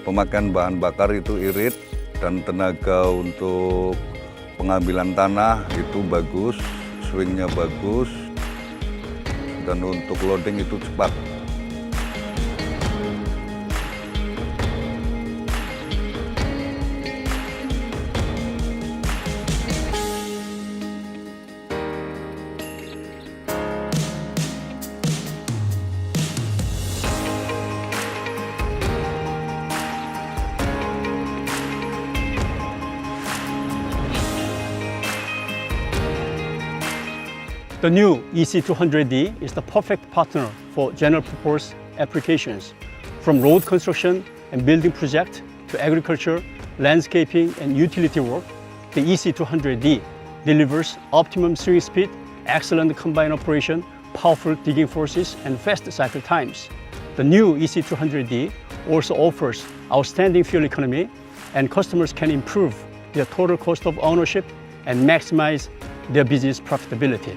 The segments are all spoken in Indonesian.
Pemakaian bahan bakar itu irit dan tenaga untuk pengambilan tanah itu bagus, swingnya bagus, dan untuk loading itu cepat. The new EC200D is the perfect partner for general purpose applications, from road construction and building project to agriculture, landscaping, and utility work. The EC200D delivers optimum swing speed, excellent combine operation, powerful digging forces, and fast cycle times. The new EC200D also offers outstanding fuel economy, and customers can improve their total cost of ownership and maximize their business profitability.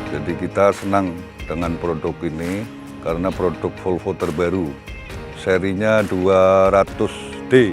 Jadi kita senang dengan produk ini karena produk Volvo terbaru, serinya 200D.